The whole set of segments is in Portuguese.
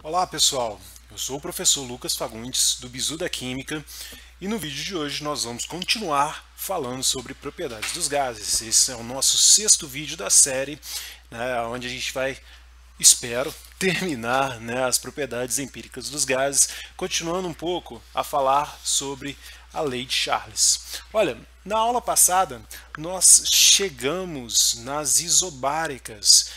Olá pessoal, eu sou o professor Lucas Fagundes do Bizu da Química e no vídeo de hoje nós vamos continuar falando sobre propriedades dos gases. Esse é o nosso sexto vídeo da série, onde a gente vai, espero, terminar as propriedades empíricas dos gases, continuando um pouco a falar sobre a lei de Charles. Olha, na aula passada nós chegamos nas isobáricas,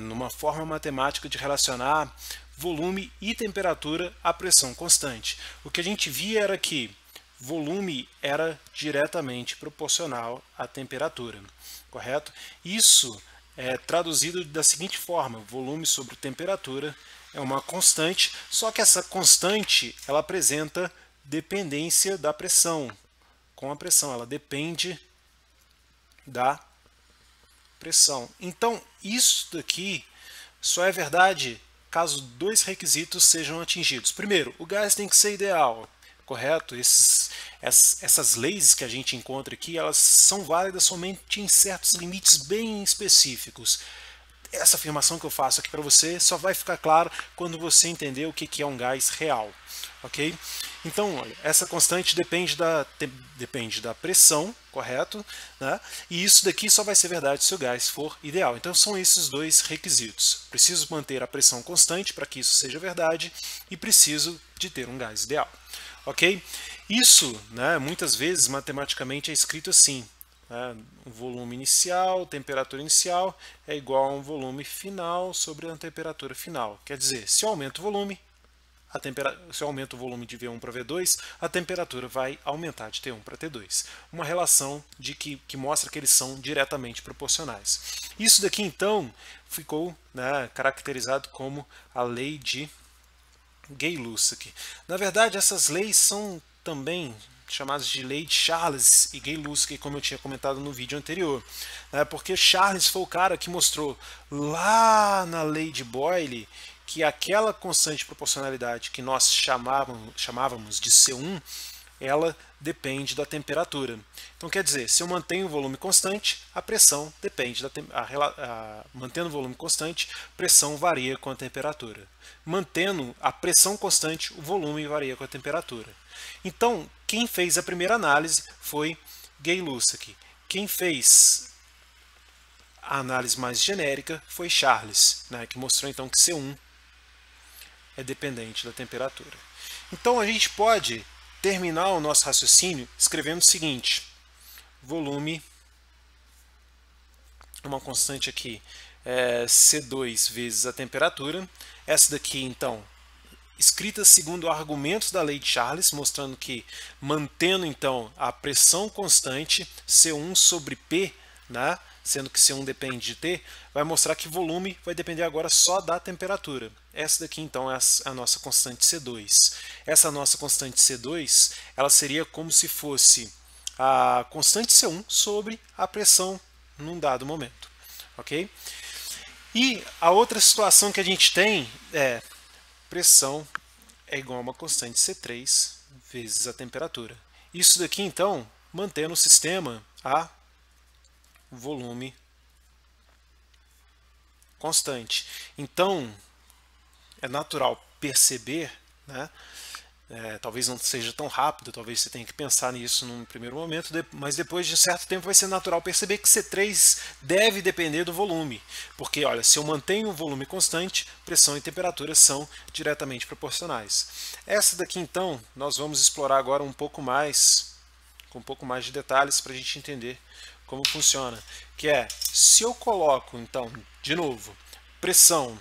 numa forma matemática de relacionar volume e temperatura à pressão constante. O que a gente via era que volume era diretamente proporcional à temperatura, correto? Isso é traduzido da seguinte forma: volume sobre temperatura é uma constante, só que essa constante ela apresenta dependência da pressão. Com a pressão, ela depende da pressão. Então, isso daqui só é verdade caso dois requisitos sejam atingidos. Primeiro, o gás tem que ser ideal, correto? Essas leis que a gente encontra aqui, elas são válidas somente em certos limites bem específicos. Essa afirmação que eu faço aqui para você só vai ficar clara quando você entender o que é um gás real, ok? Então, olha, essa constante depende da pressão, correto? Né? E isso daqui só vai ser verdade se o gás for ideal. Então, são esses dois requisitos. Preciso manter a pressão constante para que isso seja verdade e preciso de ter um gás ideal, ok? Isso, muitas vezes, matematicamente é escrito assim: um volume inicial, temperatura inicial é igual a um volume final sobre a temperatura final. Quer dizer, se eu aumento o volume, se eu aumento o volume de V1 para V2, a temperatura vai aumentar de T1 para T2. Uma relação que mostra que eles são diretamente proporcionais. Isso daqui, então, ficou caracterizado como a lei de Gay-Lussac. Na verdade, essas leis são também chamadas de lei de Charles e Gay-Lussac, como eu tinha comentado no vídeo anterior, porque Charles foi o cara que mostrou lá na lei de Boyle que aquela constante de proporcionalidade que nós chamávamos de C1, ela depende da temperatura. Então quer dizer, se eu mantenho o volume constante, a pressão depende mantendo o volume constante, pressão varia com a temperatura. Mantendo a pressão constante, o volume varia com a temperatura. Então, quem fez a primeira análise foi Gay-Lussac. Quem fez a análise mais genérica foi Charles, que mostrou então que C1 é dependente da temperatura. Então a gente pode terminar o nosso raciocínio escrevendo o seguinte: volume, uma constante aqui, C2 vezes a temperatura. Essa daqui, então, escrita segundo argumentos da lei de Charles, mostrando que mantendo então a pressão constante, C1 sobre P, sendo que C1 depende de T, vai mostrar que volume vai depender agora só da temperatura. Essa daqui então é a nossa constante C2. Essa nossa constante C2, ela seria como se fosse a constante C1 sobre a pressão num dado momento, ok? E a outra situação que a gente tem é pressão é igual a uma constante C3 vezes a temperatura. Isso daqui, então, mantendo o sistema a volume constante. Então, é natural perceber, talvez não seja tão rápido, talvez você tenha que pensar nisso num primeiro momento, mas depois de certo tempo vai ser natural perceber que C3 deve depender do volume, porque olha, se eu mantenho o volume constante, pressão e temperatura são diretamente proporcionais. Essa daqui então nós vamos explorar agora um pouco mais, com um pouco mais de detalhes para a gente entender como funciona, que é, se eu coloco então, de novo, pressão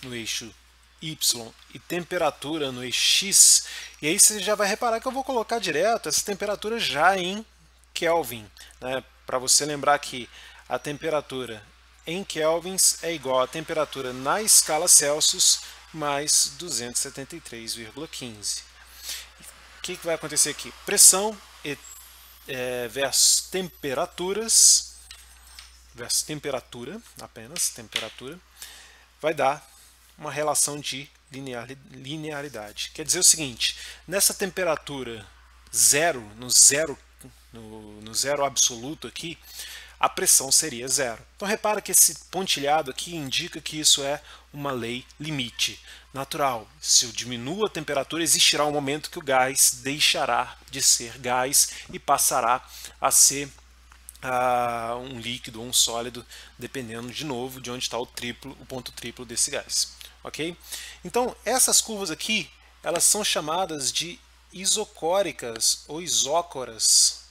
no eixo Y e temperatura no eixo X, e aí você já vai reparar que eu vou colocar direto essa temperatura já em Kelvin, para você lembrar que a temperatura em kelvins é igual à temperatura na escala Celsius mais 273,15. O que vai acontecer aqui? Pressão versus temperaturas, versus temperatura, apenas temperatura, vai dar uma relação de linearidade. Quer dizer o seguinte: nessa temperatura zero, no zero absoluto aqui, a pressão seria zero. Então repara que esse pontilhado aqui indica que isso é uma lei limite natural. Se eu diminuo a temperatura, existirá um momento que o gás deixará de ser gás e passará a ser um líquido ou um sólido, dependendo de novo de onde está o ponto triplo desse gás. Ok? Então essas curvas aqui, elas são chamadas de isocóricas ou isócoras.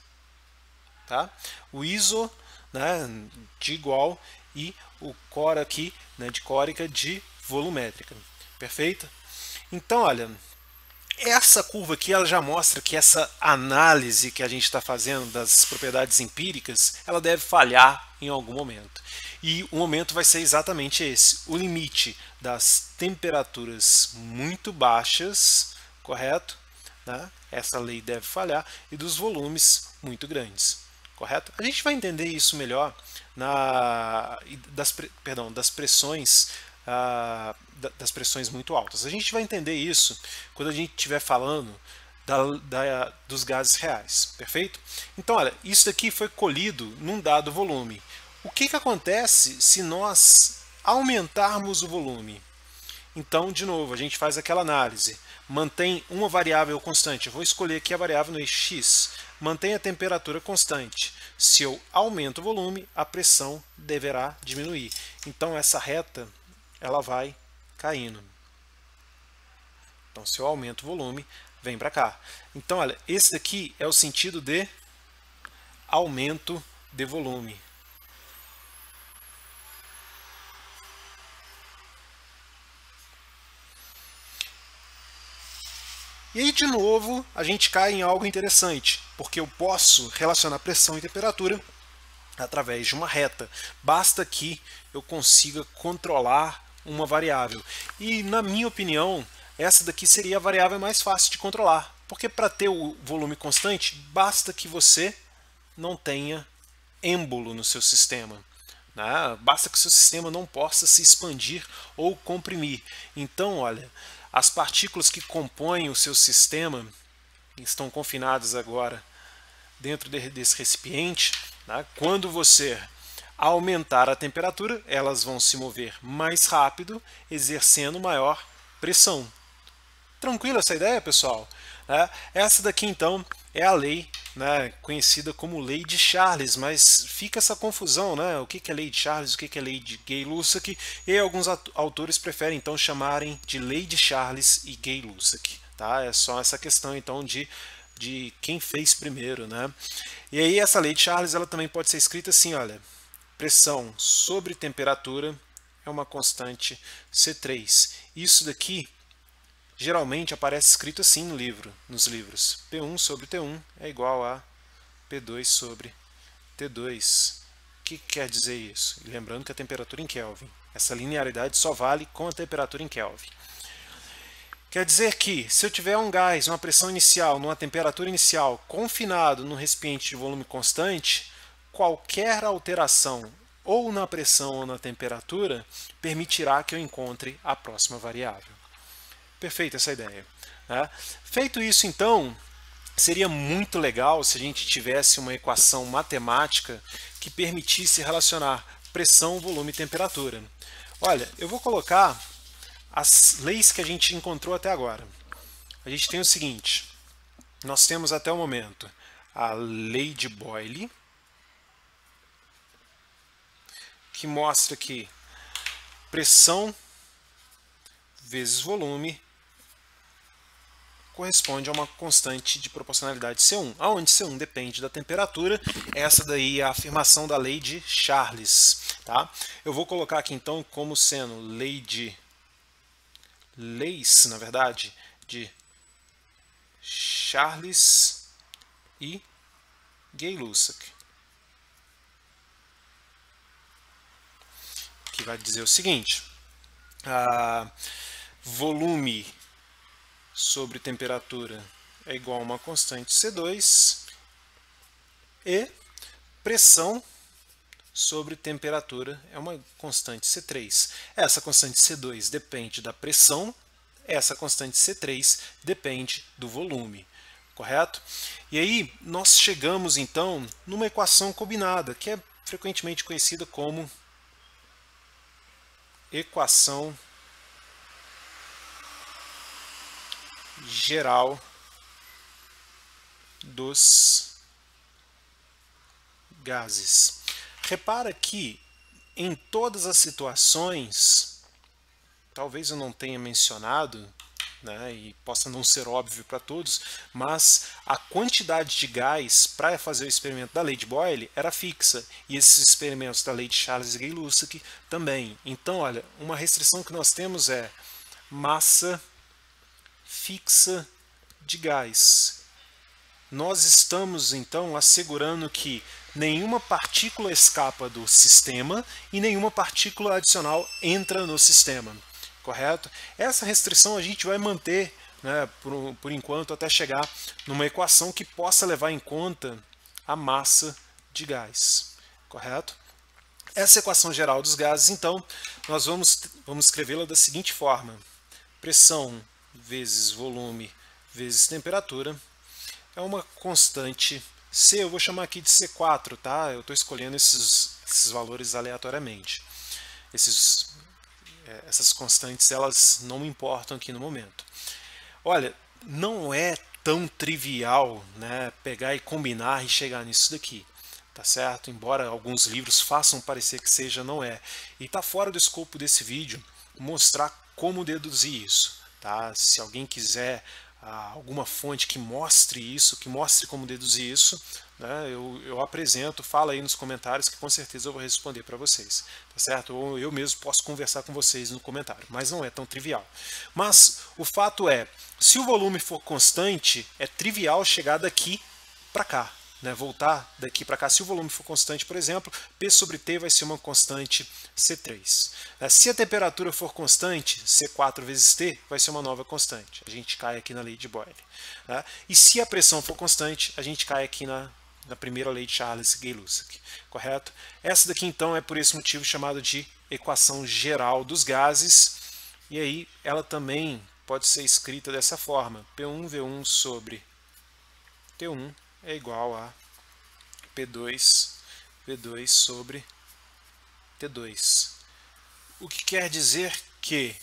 Tá? O iso, né, de igual, e o cor aqui, né, de córica, de volumétrica. Perfeito? Então, olha, essa curva aqui ela já mostra que essa análise que a gente está fazendo das propriedades empíricas, ela deve falhar em algum momento. E o momento vai ser exatamente esse, o limite das temperaturas muito baixas, correto? Né? Essa lei deve falhar, e dos volumes muito grandes. Correto? A gente vai entender isso melhor das pressões muito altas. A gente vai entender isso quando a gente estiver falando dos gases reais. Perfeito? Então, olha, isso daqui foi colhido num dado volume. O que acontece se nós aumentarmos o volume? Então, de novo, a gente faz aquela análise. Mantém uma variável constante. Eu vou escolher aqui a variável no eixo x. Mantém a temperatura constante. Se eu aumento o volume, a pressão deverá diminuir. Então, essa reta ela vai caindo. Então, se eu aumento o volume, vem para cá. Então, olha, esse daqui é o sentido de aumento de volume. E aí, de novo, a gente cai em algo interessante, porque eu posso relacionar pressão e temperatura através de uma reta. Basta que eu consiga controlar uma variável. E, na minha opinião, essa daqui seria a variável mais fácil de controlar, porque para ter o volume constante, basta que você não tenha êmbolo no seu sistema. Né? Basta que o seu sistema não possa se expandir ou comprimir. Então, olha, as partículas que compõem o seu sistema estão confinadas agora dentro desse recipiente. Né? Quando você aumentar a temperatura, elas vão se mover mais rápido, exercendo maior pressão. Tranquila essa ideia, pessoal? Essa daqui, então, é a lei, né, conhecida como lei de Charles, mas fica essa confusão, né? O que é lei de Charles, o que é lei de Gay-Lussac, e alguns autores preferem, então, chamarem de lei de Charles e Gay-Lussac. Tá? É só essa questão, então, de quem fez primeiro. Né? E aí, essa lei de Charles ela também pode ser escrita assim, olha, pressão sobre temperatura é uma constante C3. Isso daqui geralmente aparece escrito assim no livro, nos livros. P1 sobre T1 é igual a P2 sobre T2. O que quer dizer isso? E lembrando que a temperatura em Kelvin. Essa linearidade só vale com a temperatura em Kelvin. Quer dizer que, se eu tiver um gás, uma pressão inicial, numa temperatura inicial, confinado num recipiente de volume constante, qualquer alteração ou na pressão ou na temperatura permitirá que eu encontre a próxima variável. Perfeita essa ideia. Né? Feito isso, então, seria muito legal se a gente tivesse uma equação matemática que permitisse relacionar pressão, volume e temperatura. Olha, eu vou colocar as leis que a gente encontrou até agora. A gente tem o seguinte, nós temos até o momento a lei de Boyle, que mostra que pressão vezes volume corresponde a uma constante de proporcionalidade C1, onde C1 depende da temperatura. Essa daí é a afirmação da lei de Charles. Tá? Eu vou colocar aqui então como sendo leis, na verdade, de Charles e Gay-Lussac, que vai dizer o seguinte, volume sobre temperatura é igual a uma constante C2 e pressão sobre temperatura é uma constante C3. Essa constante C2 depende da pressão, essa constante C3 depende do volume, correto? E aí nós chegamos então numa equação combinada, que é frequentemente conhecida como equação geral dos gases. Repara que em todas as situações, talvez eu não tenha mencionado, né, e possa não ser óbvio para todos, mas a quantidade de gás para fazer o experimento da lei de Boyle era fixa, e esses experimentos da lei de Charles e Gay-Lussac também. Então, olha, uma restrição que nós temos é massa fixa de gás. Nós estamos, então, assegurando que nenhuma partícula escapa do sistema e nenhuma partícula adicional entra no sistema. Correto? Essa restrição a gente vai manter, né, por enquanto, até chegar numa equação que possa levar em conta a massa de gás. Correto? Essa equação geral dos gases, então, nós vamos escrevê-la da seguinte forma. Pressão vezes volume vezes temperatura é uma constante C, eu vou chamar aqui de C4, tá? Eu estou escolhendo esses valores aleatoriamente. Essas constantes, elas não me importam aqui no momento. Olha, não é tão trivial, né, pegar e combinar e chegar nisso daqui, tá certo? Embora alguns livros façam parecer que seja, não é. E está fora do escopo desse vídeo mostrar como deduzir isso, tá? Se alguém quiser alguma fonte que mostre isso, que mostre como deduzir isso, né, eu apresento, fala aí nos comentários que com certeza eu vou responder para vocês, tá certo? Ou eu mesmo posso conversar com vocês no comentário, mas não é tão trivial. Mas o fato é, se o volume for constante, é trivial chegar daqui para cá, né, voltar daqui para cá. Se o volume for constante, por exemplo, P sobre T vai ser uma constante C3. Se a temperatura for constante, C4 vezes T vai ser uma nova constante. A gente cai aqui na lei de Boyle. E se a pressão for constante, a gente cai aqui na primeira lei de Charles e Gay-Lussac. Correto? Essa daqui, então, é por esse motivo chamada de equação geral dos gases. E aí ela também pode ser escrita dessa forma. P1V1 sobre T1 é igual a P2V2 sobre T2. O que quer dizer que,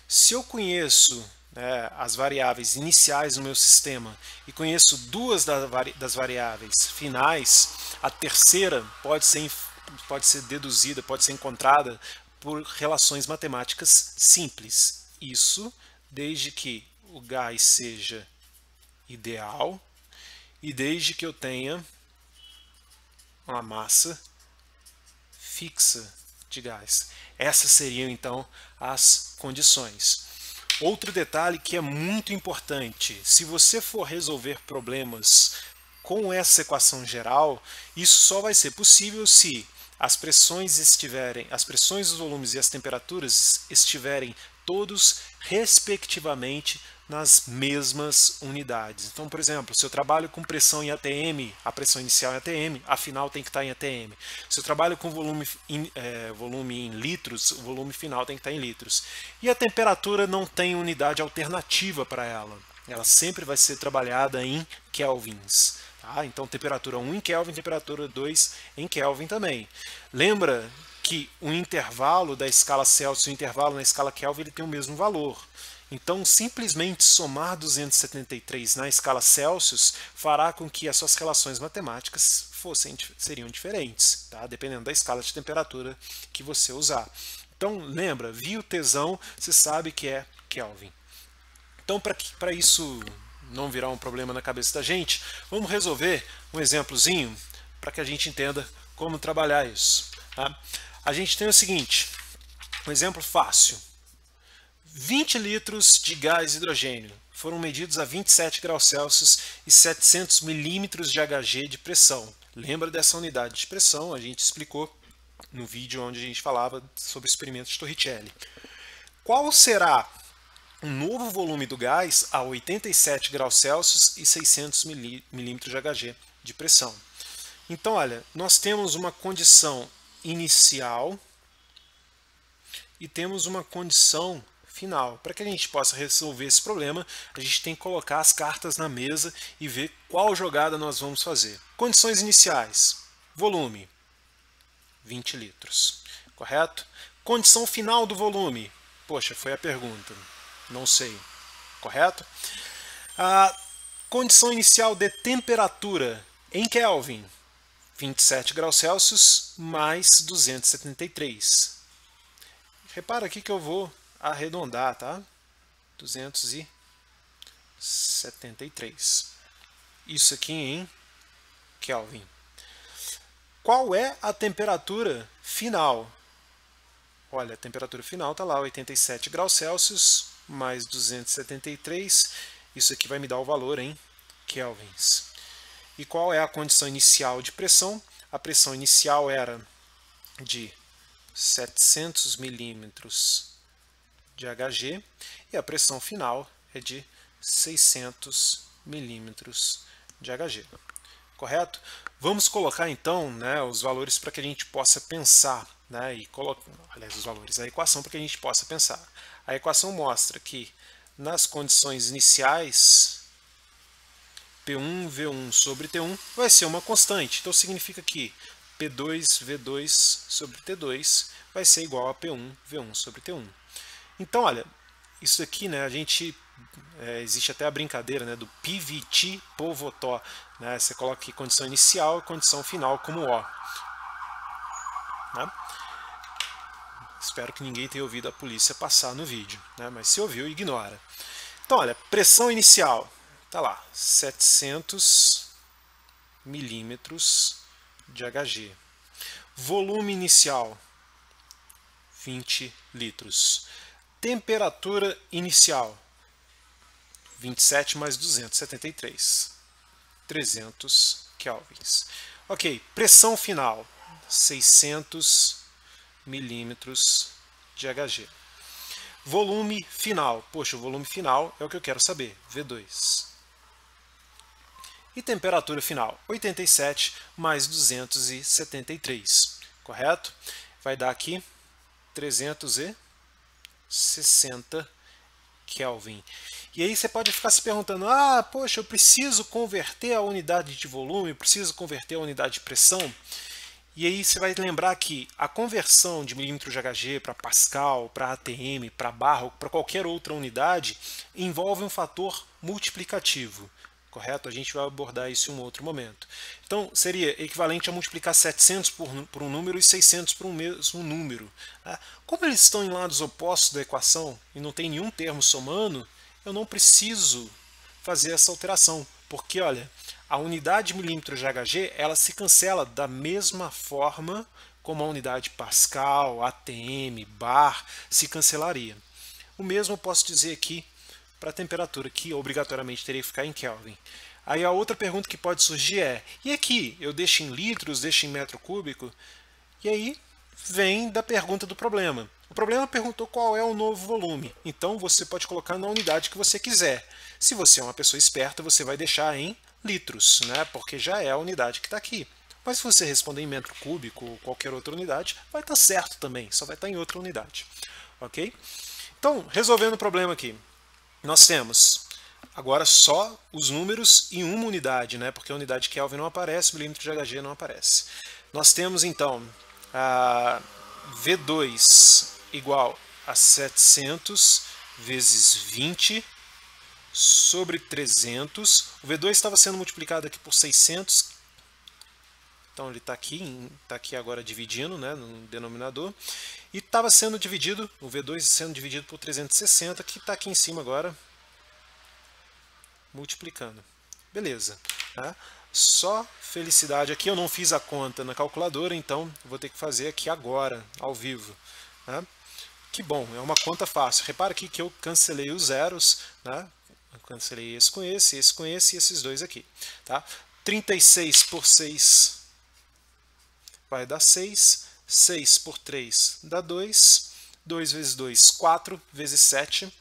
se eu conheço, né, as variáveis iniciais no meu sistema e conheço duas das variáveis finais, a terceira pode ser deduzida, pode ser encontrada por relações matemáticas simples. Isso desde que o gás seja ideal e desde que eu tenha uma massa fixa de gás. Essas seriam, então, as condições. Outro detalhe que é muito importante, se você for resolver problemas com essa equação geral, isso só vai ser possível se as pressões, os volumes e as temperaturas estiverem todos, respectivamente, nas mesmas unidades. Então, por exemplo, se eu trabalho com pressão em ATM, a pressão inicial em ATM, a final tem que estar em ATM. Se eu trabalho com volume em litros, o volume final tem que estar em litros. E a temperatura não tem unidade alternativa para ela. Ela sempre vai ser trabalhada em kelvins. Tá? Então, temperatura 1 em Kelvin, temperatura 2 em Kelvin também. Lembra que o intervalo da escala Celsius e o intervalo na escala Kelvin ele tem o mesmo valor. Então, simplesmente somar 273 na escala Celsius fará com que as suas relações matemáticas seriam diferentes, tá? Dependendo da escala de temperatura que você usar. Então, lembra, via o tesão, você sabe que é Kelvin. Então, para isso não virar um problema na cabeça da gente, vamos resolver um exemplozinho para que a gente entenda como trabalhar isso. Tá? A gente tem o seguinte, um exemplo fácil. 20 litros de gás hidrogênio foram medidos a 27 graus Celsius e 700 milímetros de Hg de pressão. Lembra dessa unidade de pressão? A gente explicou no vídeo onde a gente falava sobre o experimento de Torricelli. Qual será o novo volume do gás a 87 graus Celsius e 600 milímetros de Hg de pressão? Então, olha, nós temos uma condição inicial e temos uma condição final. Para que a gente possa resolver esse problema, a gente tem que colocar as cartas na mesa e ver qual jogada nós vamos fazer. Condições iniciais. Volume. 20 litros. Correto? Condição final do volume. Poxa, foi a pergunta. Não sei. Correto? A condição inicial de temperatura em Kelvin. 27 graus Celsius mais 273. Repara aqui que eu vou arredondar, tá? 273. Isso aqui em Kelvin. Qual é a temperatura final? Olha, a temperatura final está lá, 87 graus Celsius mais 273. Isso aqui vai me dar o valor em kelvins. E qual é a condição inicial de pressão? A pressão inicial era de 700 milímetros de Hg e a pressão final é de 600 milímetros de Hg. Correto? Vamos colocar então, né, os valores para que a gente possa pensar, né, e aliás, os valores, a equação para que a gente possa pensar. A equação mostra que nas condições iniciais P1 V1 sobre T1 vai ser uma constante. Então significa que P2 V2 sobre T2 vai ser igual a P1 V1 sobre T1. Então, olha, isso aqui, né, a gente existe até a brincadeira, né, do PVT povotó, né? Você coloca aqui condição inicial e condição final como O. Né? Espero que ninguém tenha ouvido a polícia passar no vídeo, né? Mas se ouviu, ignora. Então, olha, pressão inicial, tá lá, 700 milímetros de Hg. Volume inicial, 20 litros. Temperatura inicial, 27 mais 273, 300 kelvins. Ok, pressão final, 600 milímetros de Hg. Volume final, poxa, o volume final é o que eu quero saber, V2. E temperatura final, 87 mais 273, correto? Vai dar aqui 360 Kelvin. E aí você pode ficar se perguntando, poxa, eu preciso converter a unidade de volume, eu preciso converter a unidade de pressão. E aí você vai lembrar que a conversão de milímetro de Hg para Pascal, para ATM, para bar, para qualquer outra unidade, envolve um fator multiplicativo. Correto? A gente vai abordar isso em um outro momento. Então, seria equivalente a multiplicar 700 por um número e 600 por um mesmo número. Como eles estão em lados opostos da equação e não tem nenhum termo somando, eu não preciso fazer essa alteração. Porque, olha, a unidade de milímetro de Hg ela se cancela da mesma forma como a unidade Pascal, ATM, bar se cancelaria. O mesmo eu posso dizer aqui para a temperatura, que obrigatoriamente teria que ficar em Kelvin. Aí a outra pergunta que pode surgir é, e aqui, eu deixo em litros, deixo em metro cúbico? E aí vem da pergunta do problema. O problema perguntou qual é o novo volume, então você pode colocar na unidade que você quiser. Se você é uma pessoa esperta, você vai deixar em litros, né? Porque já é a unidade que está aqui. Mas se você responder em metro cúbico ou qualquer outra unidade, vai estar certo também, só vai estar em outra unidade. Ok? Então, resolvendo o problema aqui. Nós temos agora só os números em uma unidade, né? Porque a unidade Kelvin não aparece, o milímetro de Hg não aparece. Nós temos então a V2 igual a 700 vezes 20 sobre 300. O V2 estava sendo multiplicado aqui por 600, então ele está aqui agora dividindo, né, no denominador. E estava sendo dividido, o V2 sendo dividido por 360, que está aqui em cima agora, multiplicando. Beleza. Tá? Só felicidade aqui, eu não fiz a conta na calculadora, então vou ter que fazer aqui agora, ao vivo. Tá? Que bom, é uma conta fácil. Repara aqui que eu cancelei os zeros, né? Eu cancelei esse com esse e esses dois aqui. Tá? 36 por 6 vai dar 6. 6 por 3 dá 2. 2 vezes 2, 4 vezes 7.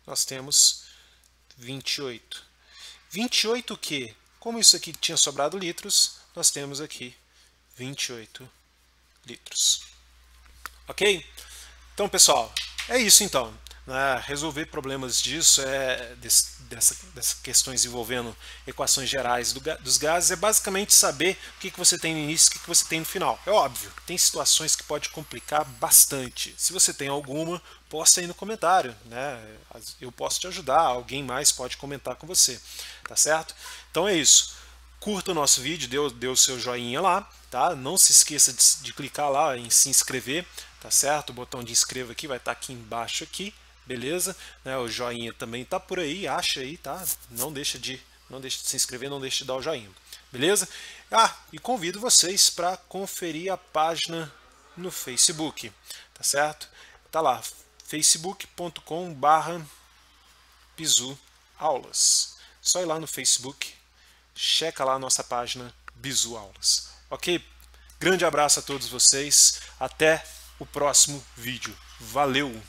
Nós temos 28. 28 o quê? Como isso aqui tinha sobrado litros, nós temos aqui 28 litros. Ok? Então, pessoal, é isso então. né? Resolver problemas disso, dessas questões envolvendo equações gerais dos gases, é basicamente saber o que você tem no início e o que você tem no final. É óbvio, tem situações que pode complicar bastante. Se você tem alguma, posta aí no comentário, né? Eu posso te ajudar, alguém mais pode comentar com você, tá certo? Então é isso. Curta o nosso vídeo, dê o seu joinha lá, tá? Não se esqueça de clicar lá em se inscrever, tá certo? O botão de inscreva aqui vai estar aqui embaixo aqui, beleza? Né, o joinha também tá por aí, acha aí, tá? Não deixa de se inscrever, não deixa de dar o joinha, beleza? E convido vocês para conferir a página no Facebook, tá certo? Tá lá, facebook.com/bizuaulas. Só ir lá no Facebook, checa lá a nossa página Bizu Aulas. Ok? Grande abraço a todos vocês. Até o próximo vídeo. Valeu!